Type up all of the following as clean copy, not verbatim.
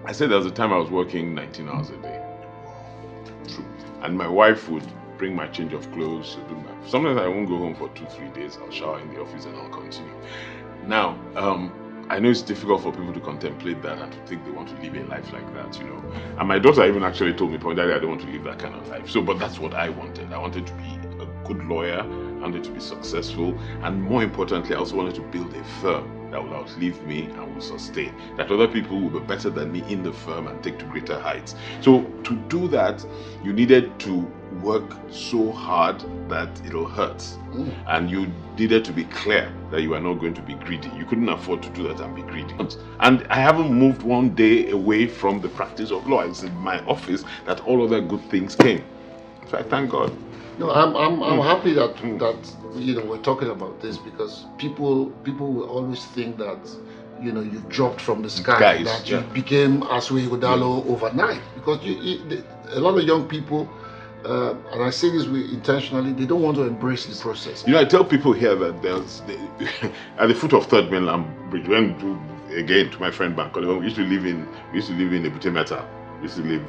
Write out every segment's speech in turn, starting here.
I said there was a time I was working 19 hours a day. True. And my wife would bring my change of clothes. Sometimes I won't go home for 2-3 days. I'll shower in the office and I'll continue. Now, I know it's difficult for people to contemplate that and to think they want to live a life like that, you know. And my daughter even actually told me, Daddy, I don't want to live that kind of life. But that's what I wanted. I wanted to be a good lawyer. I wanted to be successful. And more importantly, I also wanted to build a firm that will outlive me and will sustain. That other people will be better than me in the firm and take to greater heights. So to do that, you needed to work so hard that it'll hurt. And you needed to be clear that you are not going to be greedy. You couldn't afford to do that and be greedy. And I haven't moved one day away from the practice of law. It's in my office that all other good things came. So I thank God. No, I'm happy that we're talking about this, because people will always think that you dropped from the sky, that you became Asue Ighodalo overnight, because a lot of young people, and I say this intentionally, they don't want to embrace the process. I tell people here that there's at the foot of Third Mainland Bridge, when again to my friend Bankole, we used to live in Ebutemeta. Used to live,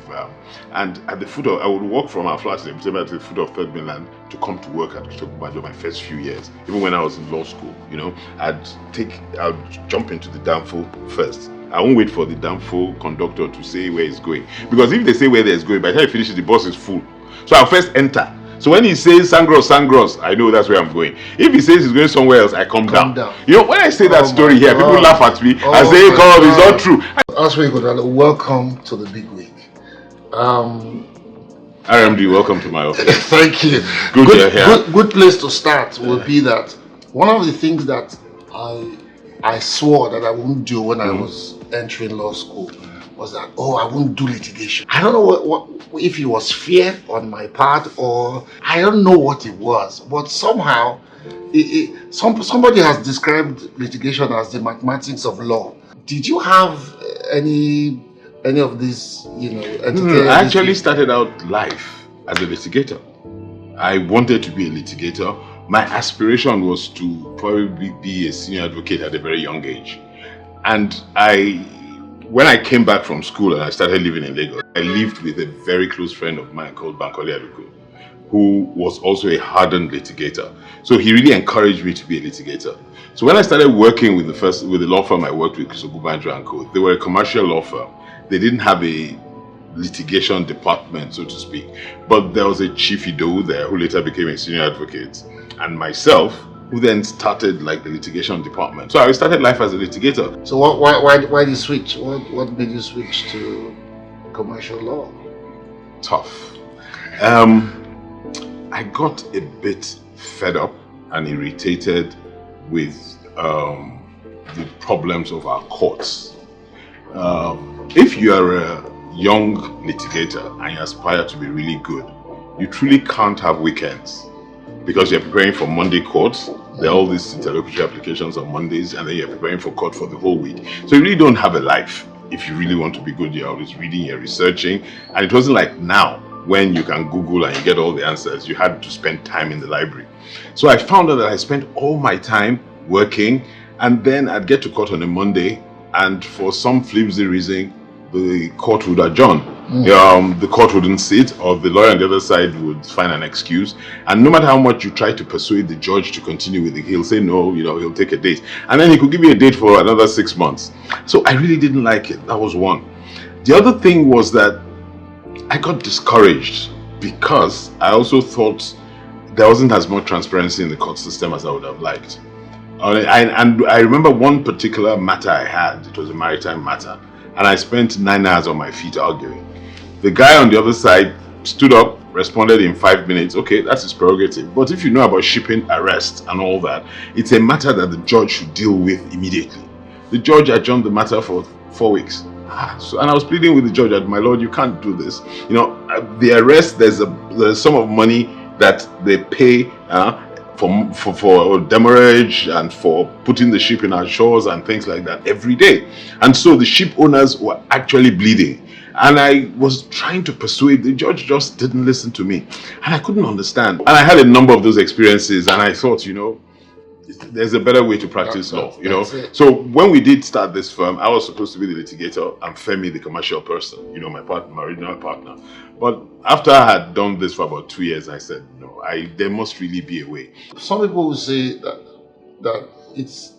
and at the foot of, I would walk from our flat in Ebutemeta to the foot of Third Mainland to come to work at Ighodalo my first few years. Even when I was in law school, I'd jump into the Danfo first. I won't wait for the Danfo conductor to say where it's going, because if they say where it's going, by the time I finish it, the bus is full. So I'll first enter. So when he says Sangros, I know that's where I'm going. If he says he's going somewhere else, I come down. When I say that story here, people laugh at me and say, God, it's not true. Asue Ighodalo, welcome to the big week. RMD, welcome to my office. Thank you. Good place to start would be that one of the things that I swore that I wouldn't do when I was entering law school was that, I wouldn't do litigation. I don't know what if it was fear on my part, or I don't know what it was, but somehow somebody has described litigation as the mathematics of law. Did you have any of these, I actually started out life as a litigator. I wanted to be a litigator. My aspiration was to probably be a senior advocate at a very young age. And when I came back from school and I started living in Lagos, I lived with a very close friend of mine called Bankole, who was also a hardened litigator. So he really encouraged me to be a litigator. So when I started working with the law firm I worked with, Ighodalo & Co., they were a commercial law firm. They didn't have a litigation department, so to speak. But there was a Chief Idowu there who later became a senior advocate, and myself, who then started the litigation department. So I started life as a litigator. So why did you switch? What made you switch to commercial law? Tough. I got a bit fed up and irritated with the problems of our courts. If you are a young litigator and you aspire to be really good, you truly can't have weekends, because you're preparing for Monday courts. There are all these interlocutory applications on Mondays, and then you're preparing for court for the whole week. So you really don't have a life. If you really want to be good, you're always reading, you're researching. And it wasn't like now, when you can Google and you get all the answers. You had to spend time in the library. So I found out that I spent all my time working, and then I'd get to court on a Monday, and for some flimsy reason, the court would adjourn. The court wouldn't sit, or the lawyer on the other side would find an excuse. And no matter how much you try to persuade the judge to continue with it, he'll say no, he'll take a date. And then he could give you a date for another 6 months. So I really didn't like it. That was one. The other thing was that I got discouraged, because I also thought there wasn't as much transparency in the court system as I would have liked. And I remember one particular matter I had. It was a maritime matter, and I spent 9 hours on my feet arguing. The guy on the other side stood up, responded in 5 minutes. Okay, that's his prerogative. But if you know about shipping arrest and all that, it's a matter that the judge should deal with immediately. The judge adjourned the matter for 4 weeks. And I was pleading with the judge that, my lord, you can't do this. The arrest, there's a sum of money that they pay for demurrage and for putting the ship in our shores and things like that every day. And so the ship owners were actually bleeding. And I was trying to persuade, the judge just didn't listen to me. And I couldn't understand. And I had a number of those experiences, and I thought, there's a better way to practice law, you know. So when we did start this firm, I was supposed to be the litigator and Femi the commercial person, you know, my original partner. But after I had done this for about 2 years, I said, no, there must really be a way. Some people will say that it's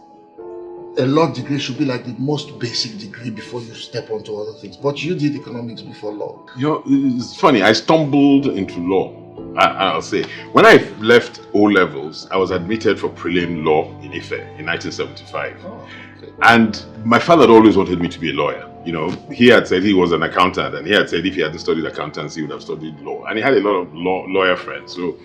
a law degree should be like the most basic degree before you step onto other things. But you did economics before law. You know, it's funny. I stumbled into law. I'll say, when I left O levels, I was admitted for prelim law in Ife in 1975. Oh, okay. And my father had always wanted me to be a lawyer. You know, he had said he was an accountant, and he had said if he hadn't studied accountancy, he would have studied law. And he had a lot of lawyer friends. So,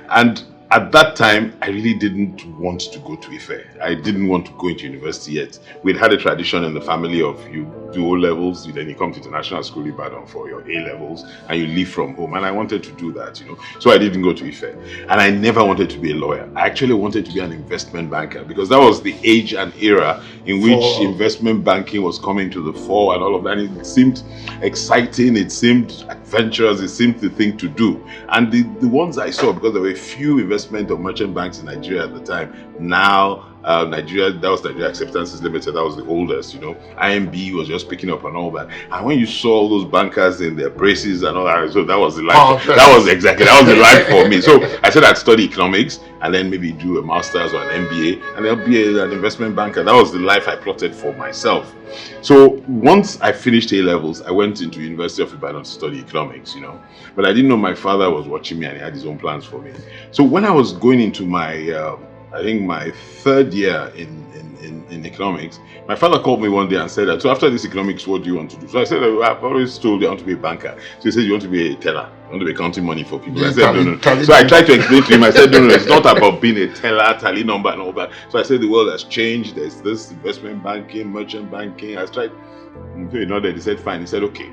and at that time, I really didn't want to go to Ife. I didn't want to go into university yet. We'd had a tradition in the family of you do O levels, then you come to international school Ibadan for your A levels, and you leave from home. And I wanted to do that, you know. So I didn't go to Ife. And I never wanted to be a lawyer. I actually wanted to be an investment banker because that was the age and era in which investment banking was coming to the fore and all of that. And it seemed exciting, it seemed adventurous, it seemed the thing to do. And the ones I saw, because there were few investment or merchant banks in Nigeria at the time. Now, Nigeria, that was Nigeria Acceptances Limited, that was the oldest, you know. IMB was just picking up and all that. And when you saw all those bankers in their braces and all that, so that was the life. That was the life for me. So I said I'd study economics and then maybe do a master's or an MBA and then be an investment banker. That was the life I plotted for myself. So once I finished A levels, I went into University of Ibadan to study economics, you know. But I didn't know my father was watching me and he had his own plans for me. So when I was going into my I think my third year in economics, my father called me one day and said that, so after this economics, what do you want to do? So I said, I've always told you I want to be a banker. So he said, you want to be a teller, you want to be counting money for people. I said, no. So I tried to explain to him, I said, no, it's not about being a teller, tally number and all that. So I said, the world has changed. There's this investment banking, merchant banking. I tried, he nodded, he said, fine. He said, okay,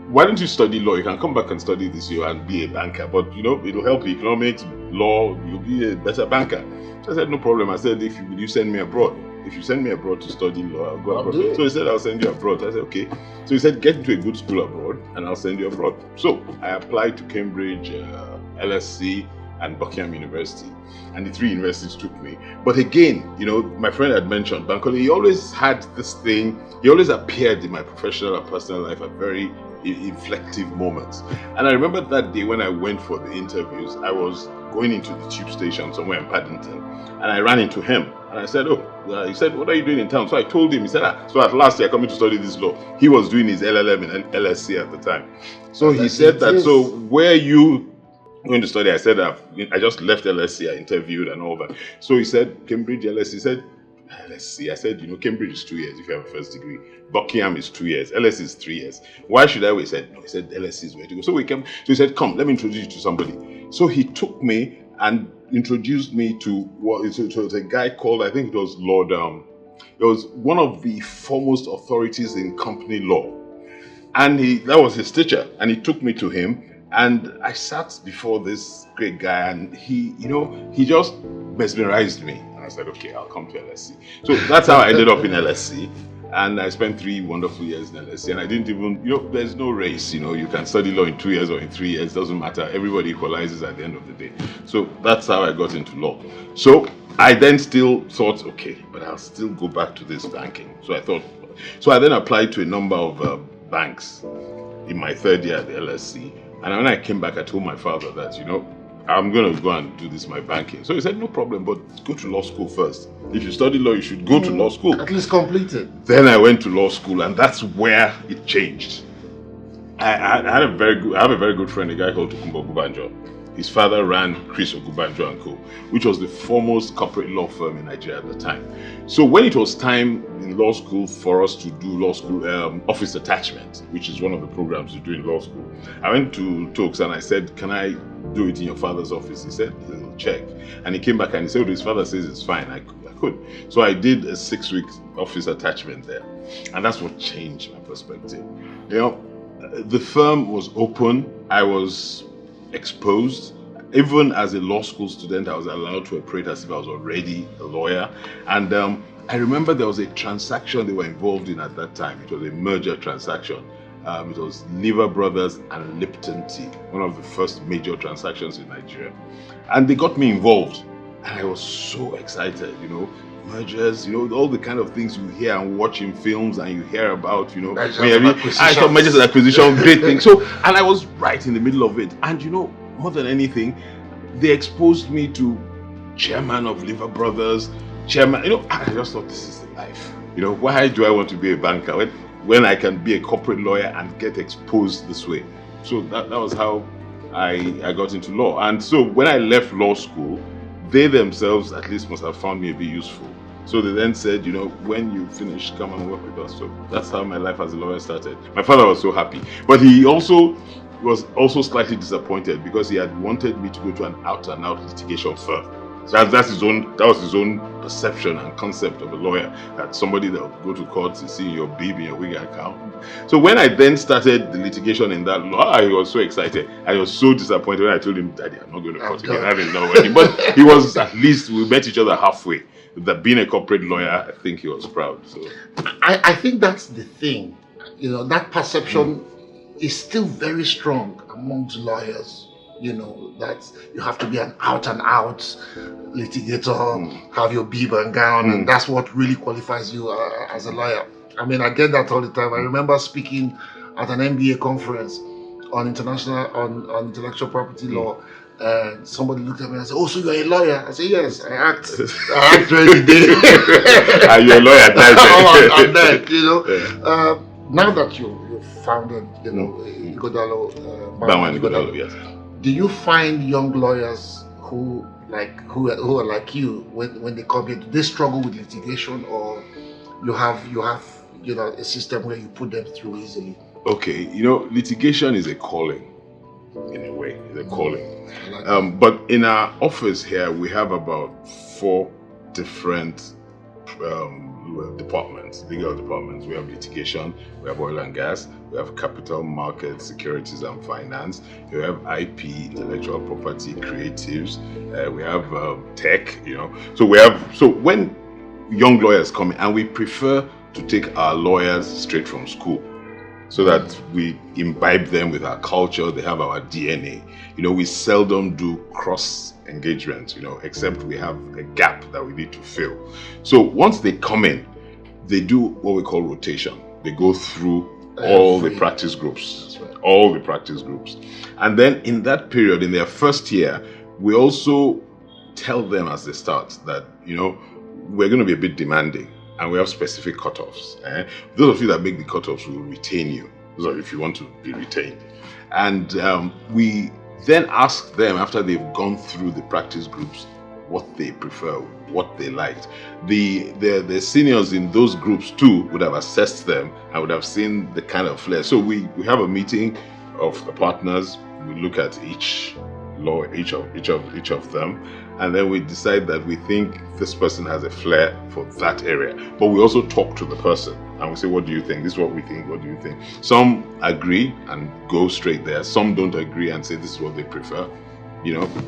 why don't you study law? You can come back and study this year and be a banker. But, you know, it'll help you. Economics, law, you'll be a better banker. So I said, no problem. I said, will you send me abroad? If you send me abroad to study law, I'll go abroad. So he said, I'll send you abroad. I said, okay. So he said, get into a good school abroad and I'll send you abroad. So I applied to Cambridge, LSC, and Buckingham University. And the three universities took me. But again, you know, my friend had mentioned, Bankole, he always had this thing. He always appeared in my professional and personal life at very inflective moments. And I remember that day when I went for the interviews, I was going into the tube station somewhere in Paddington, and I ran into him. And I said, he said, what are you doing in town? So I told him, he said, so at last you're coming to study this law. He was doing his LLM in LSC at the time. So he said that, so where are you going to study? I said, I just left LSC, I interviewed and all that. So he said, Cambridge, LSC. He said, LSC. I said, you know, Cambridge is 2 years if you have a first degree. Buckingham is 2 years. LSC is 3 years. Why should I wait? He said, no. He said, LSC is where to go. So we came. So he said, come, let me introduce you to somebody. So he took me and introduced me to a guy called, I think it was Lord, it was one of the foremost authorities in company law. And that was his teacher. And he took me to him. And I sat before this great guy and he just mesmerized me. I said, okay, I'll come to LSC. So that's how I ended up in LSC. And I spent 3 wonderful years in LSC. And I didn't even, you know, there's no race. You know, you can study law in 2 years or in 3 years. Doesn't matter. Everybody equalizes at the end of the day. So that's how I got into law. So I then still thought, okay, but I'll still go back to this banking. So I then applied to a number of banks in my third year at the LSC. And when I came back, I told my father that, you know, I'm going to go and do this, my banking. So he said, no problem, but go to law school first. If you study law, you should go to law school. At least complete it. Then I went to law school, and that's where it changed. I have a very good friend, a guy called Tokunbo Gubanjo. His father ran Chris Ogubanjo and Co., which was the foremost corporate law firm in Nigeria at the time. So when it was time in law school for us to do law school office attachment, which is one of the programs you do in law school, I went to Tokes and I said, can I do it in your father's office? He said, he'll check. And he came back and he said, his father says it's fine. I could. So I did a 6-week office attachment there. And that's what changed my perspective. You know, the firm was open. I was exposed. Even as a law school student, I was allowed to operate as if I was already a lawyer. And I remember there was a transaction they were involved in at that time. It was a merger transaction. It was Lever Brothers and Lipton Tea, one of the first major transactions in Nigeria. And they got me involved. And I was so excited, mergers, all the kind of things you hear and watch in films and you hear about, I thought mergers and acquisition, great thing. So, and I was right in the middle of it. And more than anything, they exposed me to chairman of Liver Brothers, chairman, I just thought this is the life. Why do I want to be a banker when I can be a corporate lawyer and get exposed this way? So that was how I got into law. And so when I left law school, they themselves at least must have found me a bit useful. So they then said, when you finish, come and work with us. So that's how my life as a lawyer started. My father was so happy. But he also was slightly disappointed because he had wanted me to go to an out-and-out litigation firm. That was his own perception and concept of a lawyer, that somebody that would go to court to see your bib in your wig account. So when I then started the litigation in that law, he was so excited. I was so disappointed when I told him, Daddy, I'm not going to court again. I haven't done anything. But he was, at least we met each other halfway. That being a corporate lawyer, I think he was proud. So I think that's the thing. That perception is still very strong amongst lawyers. That you have to be an out-and-out litigator, have your bib and gown, and that's what really qualifies you as a lawyer. I mean, I get that all the time. I remember speaking at an MBA conference on intellectual property law, and somebody looked at me and said, "Oh, so you're a lawyer?" I said, "Yes, I act every day." Are you a lawyer? I'm that, now that you founded, Ighodalo, Ighodalo, yes. Do you find young lawyers who are like you when they come here, do they struggle with litigation, or you have a system where you put them through easily? Okay, litigation is a calling, in a way. It's a calling. But in our office here, we have about 4 different departments, legal departments. We have litigation, we have oil and gas, we have capital markets, securities and finance, we have IP, intellectual property, creatives, we have tech, So when young lawyers come in, and we prefer to take our lawyers straight from school, so that we imbibe them with our culture, they have our DNA. We seldom do cross engagement, except we have a gap that we need to fill. So once they come in, they do what we call rotation. They go through all the practice groups, all the practice groups. And then in that period, in their first year, we also tell them as they start that, we're going to be a bit demanding and we have specific cutoffs. Those of you that make the cutoffs will retain you. Those are if you want to be retained. And we then ask them, after they've gone through the practice groups, what they prefer, what they liked. The seniors in those groups too would have assessed them and would have seen the kind of flair. So we have a meeting of the partners. We look at each of them, and then we decide that we think this person has a flair for that area. But we also talk to the person and we say, what do you think? This is what we think. What do you think? Some agree and go straight there. Some don't agree and say this is what they prefer.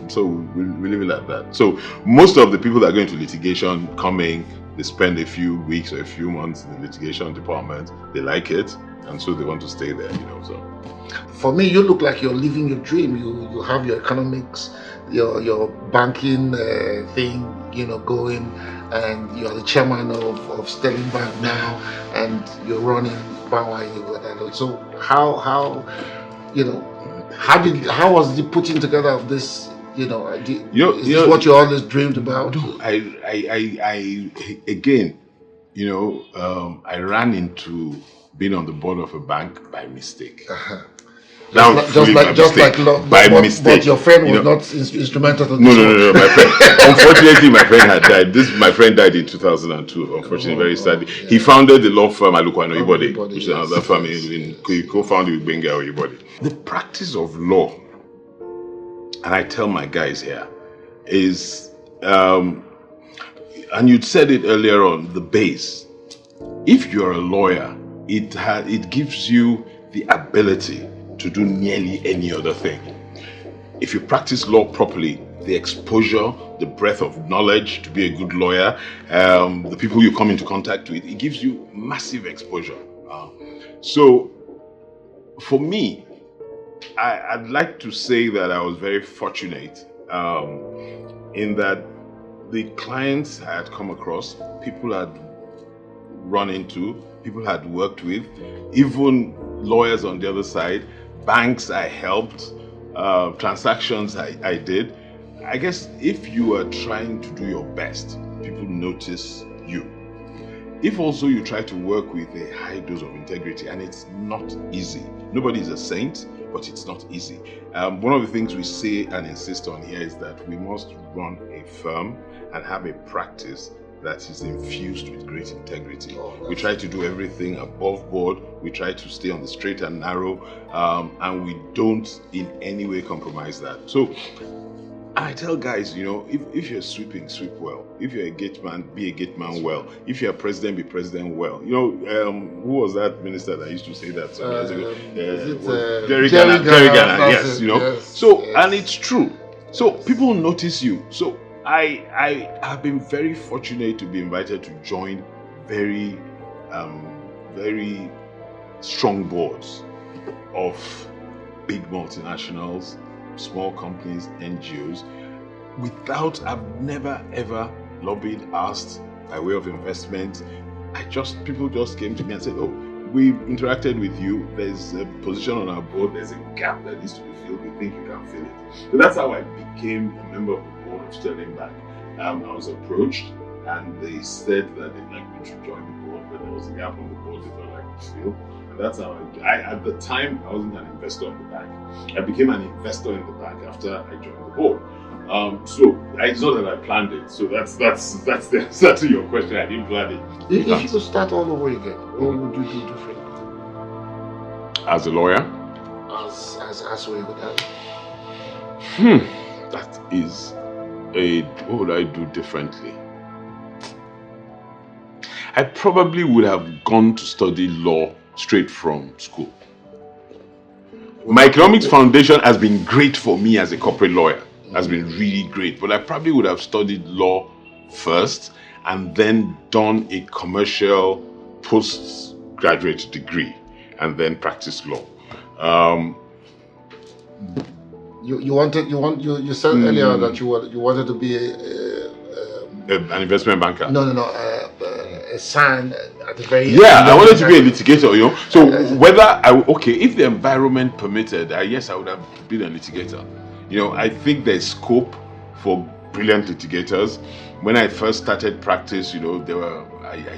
So we leave it like that. So most of the people that go into litigation coming, they spend a few weeks or a few months in the litigation department. They like it, and so they want to stay there. So for me, you look like you're living your dream. You have your economics, your banking thing, going, and you're the chairman of Sterling Bank now, and you're running Barr. So how was the putting together of this? Is this what you always dreamed about? I again, I ran into being on the board of a bank by mistake. Just like by mistake. But your friend was not instrumental to this. No. My friend, unfortunately, my friend had died. My friend died in 2002. Unfortunately, very sadly. Yeah. He founded the law firm Alukwano Ibode, which is another firm he co-founded with Benga Ibode. The practice of law, and I tell my guys here, is, and you said it earlier on, the base. If you're a lawyer, it gives you the ability to do nearly any other thing. If you practice law properly, the exposure, the breadth of knowledge to be a good lawyer, the people you come into contact with, it gives you massive exposure. So for me, I'd like to say that I was very fortunate in that the clients I had come across, people had run into, people had worked with, even lawyers on the other side, banks I helped, transactions I did. I guess if you are trying to do your best, people notice you. If also you try to work with a high dose of integrity, and it's not easy. Nobody is a saint, but it's not easy. One of the things we say and insist on here is that we must run a firm and have a practice that is infused with great integrity. We try to do everything above board. We try to stay on the straight and narrow, and we don't in any way compromise that. So I tell guys, if you're sweeping, sweep well. If you're a gate man, be a gate man well. If you're a president, be president well. Who was that minister that used to say that some years ago? Jerry Ghana, yes, Yes, So, yes. And it's true. So people notice you. So I have been very fortunate to be invited to join very, very strong boards of big multinationals, small companies, NGOs, I've never ever lobbied, asked by way of investment. People just came to me and said, oh, we interacted with you, there's a position on our board, there's a gap that needs to be filled, we think you can fill it. So that's how I became a member of the board of Sterling Bank. I was approached and they said that they'd like me to join the board, but there was a gap on the board they felt like I could fill. That's how at the time, I wasn't an investor in the bank. I became an investor in the bank after I joined the board. So it's not that I planned it. So that's the answer to your question. I didn't plan it. If you could start all over again, what would you do differently? As a lawyer? As Asue Ighodalo. That is what would I do differently? I probably would have gone to study law straight from school. My economics foundation has been great for me as a corporate lawyer, has been really great, but I probably would have studied law first and then done a commercial postgraduate degree and then practiced law. You said earlier that you wanted to be an investment banker. A sign at the very end. I wanted to be a litigator, So if the environment permitted, yes, I would have been a litigator. I think there's scope for brilliant litigators. When I first started practice, I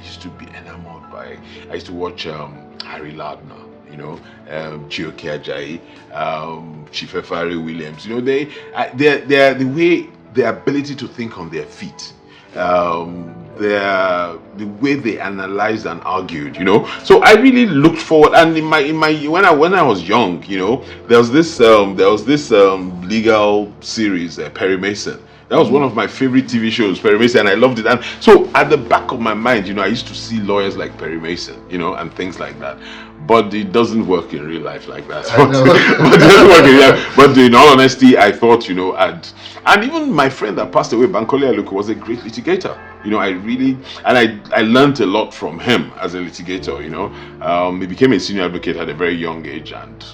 used to be enamored by. I used to watch Harry Lardner, Chioke Ajayi, Chief Efari Williams. Their ability to think on their feet. The way they analyzed and argued, So I really looked forward, and when I was young, there was this legal series, Perry Mason. That was one of my favorite TV shows, Perry Mason, and I loved it. And so at the back of my mind, I used to see lawyers like Perry Mason, and things like that. But it doesn't work in real life like that. But in all honesty, I thought, and even my friend that passed away, Bankole Aluko, was a great litigator. I learned a lot from him as a litigator. He became a senior advocate at a very young age, and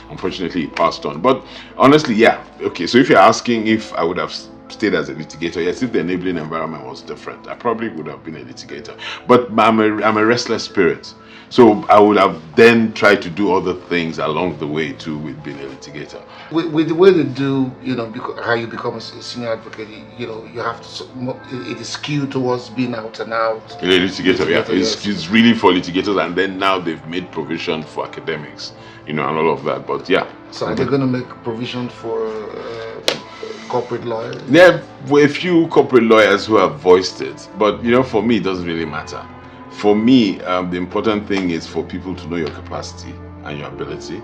unfortunately he passed on. But honestly, so if you're asking if I would have stayed as a litigator, yes, if the enabling environment was different, I probably would have been a litigator. But I'm a restless spirit. So I would have then tried to do other things along the way too with being a litigator. With the way they do, because how you become a senior advocate, you have to. It is skewed towards being out and out. A litigator, it's really for litigators, and then now they've made provision for academics, and all of that. But yeah. So are they going to make provision for corporate lawyers? There were a few corporate lawyers who have voiced it, but for me, it doesn't really matter. For me, the important thing is for people to know your capacity and your ability.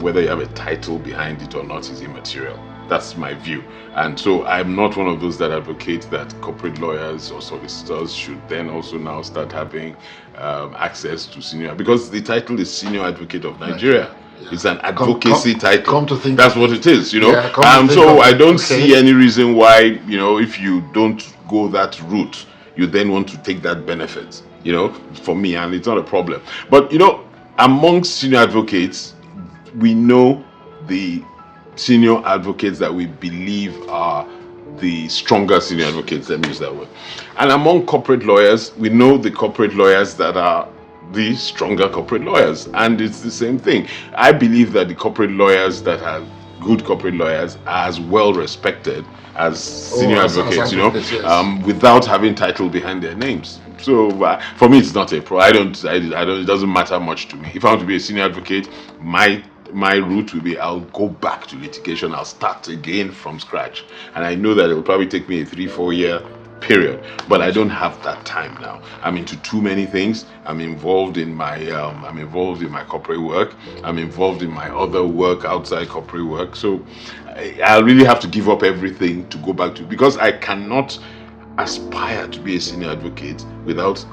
Whether you have a title behind it or not is immaterial. That's my view. And so I'm not one of those that advocate that corporate lawyers or solicitors should then also now start having access to senior, because the title is Senior Advocate of Nigeria. Yeah. It's an advocacy title. Come to think that's what it is, so I don't see any reason why, if you don't go that route, you then want to take that benefit. For me, and it's not a problem. But, amongst senior advocates, we know the senior advocates that we believe are the stronger senior advocates, let me use that word. And among corporate lawyers, we know the corporate lawyers that are the stronger corporate lawyers, and it's the same thing. I believe that the corporate lawyers that are good corporate lawyers are as well respected as senior advocates, yes. Without having title behind their names. So for me, it's not a pro. I don't. It doesn't matter much to me. If I want to be a senior advocate, my route will be I'll go back to litigation. I'll start again from scratch, and I know that it will probably take me a 3-4 year period, but I don't have that time now. I'm into too many things. I'm involved in my corporate work. I'm involved in my other work outside corporate work. So I'll really have to give up everything to go back to, because I cannot aspire to be a senior advocate without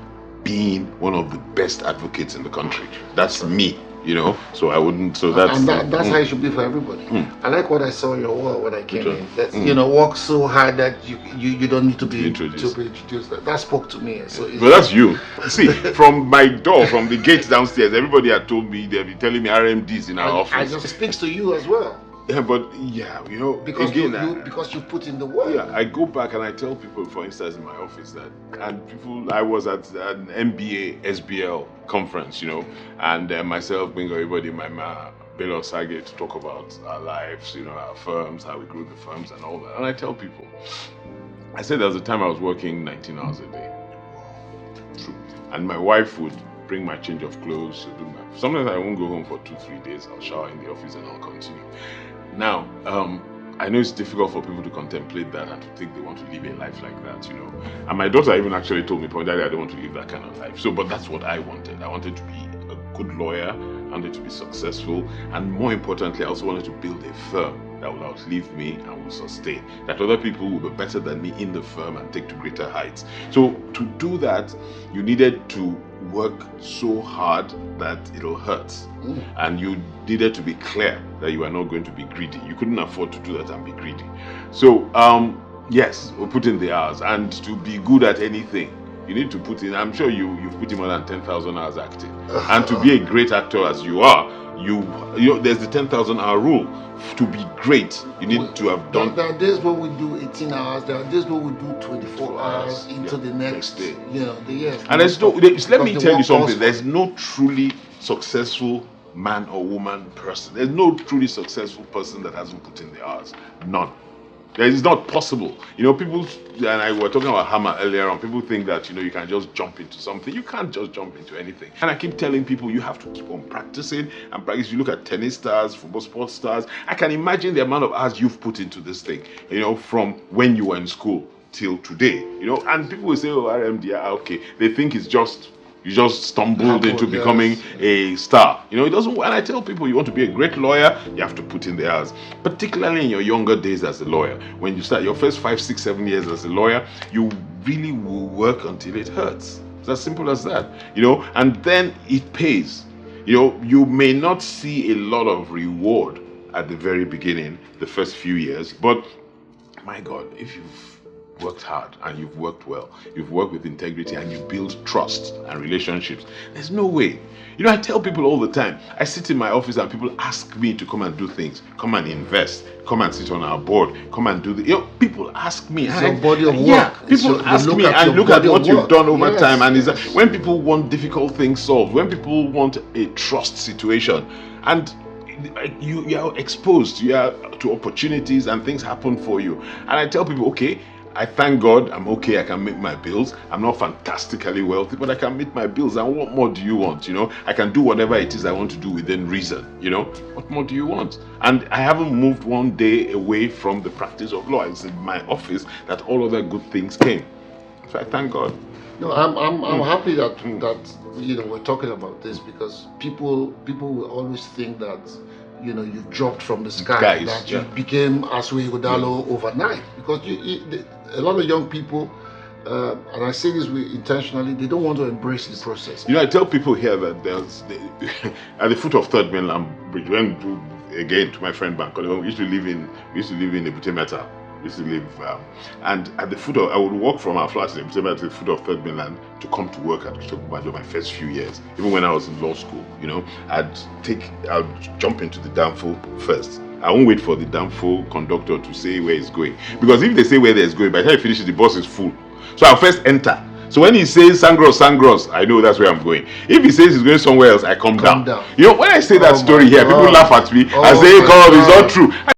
being one of the best advocates in the country. That's me. So I wouldn't. So that's how it should be for everybody. I like what I saw in your wall when I came in. That work so hard that you don't need to be introduced. That spoke to me. So but that's you. See, from my door, from the gate downstairs, everybody had told me they've been telling me RMDs in our office. It speaks to you as well. Yeah, but because again, because you put in the work. Yeah, I go back and I tell people, for instance, in my office I was at an MBA SBL conference, and myself, being everybody, my Belo Sage, to talk about our lives, our firms, how we grew the firms and all that. And I tell people, I said there was a time I was working 19 hours a day. True. And my wife would bring my change of clothes. Sometimes I won't go home for 2-3 days. I'll shower in the office and I'll continue. Now, I know it's difficult for people to contemplate that and to think they want to live a life like that, And my daughter even actually told me, Daddy, I don't want to live that kind of life. But that's what I wanted. I wanted to be a good lawyer. I wanted to be successful. And more importantly, I also wanted to build a firm that will outlive me and will sustain. That other people will be better than me in the firm and take to greater heights. So to do that, you needed to work so hard that it'll hurt. And you needed to be clear that you are not going to be greedy. You couldn't afford to do that and be greedy. So yes, we'll put in the hours. And to be good at anything, you need to put in, I'm sure you've put in more than 10,000 hours acting. And to be a great actor as you are, there's the 10,000 hour rule. To be great, you need to have done. There are days where we do 18 hours. There are days where we do 24 hours into the next day. The year. And let me tell you something. There's no truly successful man or woman person. There's no truly successful person that hasn't put in the hours. None. It's not possible. People, and I were talking about hammer earlier on, people think that, you can just jump into something. You can't just jump into anything. And I keep telling people, you have to keep on practicing and practice. You look at tennis stars, football sports stars. I can imagine the amount of hours you've put into this thing, from when you were in school till today, and people will say, oh, RMD, okay. They think it's just, you just stumbled into becoming a star. It doesn't. And I tell people, you want to be a great lawyer, you have to put in the hours. Particularly in your younger days as a lawyer. When you start your first 5, 6, 7 years as a lawyer, you really will work until it hurts. It's as simple as that. And then it pays. You may not see a lot of reward at the very beginning, the first few years, but my God, if you've worked hard and you've worked well, you've worked with integrity and you build trust and relationships, there's no way. I tell people all the time, I sit in my office and people ask me to come and do things, come and invest, come and sit on our board, come and do the, people ask me. It's your body of work. Yeah, people ask me and look at what you've done over time. And when people want difficult things solved, when people want a trust situation, and you are exposed to opportunities and things happen for you. And I tell people, okay, I thank God I'm okay, I can make my bills. I'm not fantastically wealthy, but I can meet my bills. And what more do you want? I can do whatever it is I want to do within reason. What more do you want? And I haven't moved one day away from the practice of law. It's in my office that all other good things came. So I thank God. No, I'm happy that we're talking about this, because people will always think that you dropped from the sky, that you became Asue Ighodalo overnight, because a lot of young people, and I say this intentionally, they don't want to embrace the process. I tell people here that there's at the foot of Third Mainland Bridge, again to my friend Banko, we used to live in Ebute Metta. And at the foot of, I would walk from our flat in Ebute Metta to the foot of Third Mainland to come to work at Kutokubajo my first few years. Even when I was in law school, I'd jump into the Danfo first I won't wait for the damn full conductor to say where it's going. Because if they say where there's going, by the time he finishes, the bus is full. So I'll first enter. So when he says Sangros, I know that's where I'm going. If he says he's going somewhere else, I come down. You know, when I say that story here, people laugh at me and say, God, it's not true.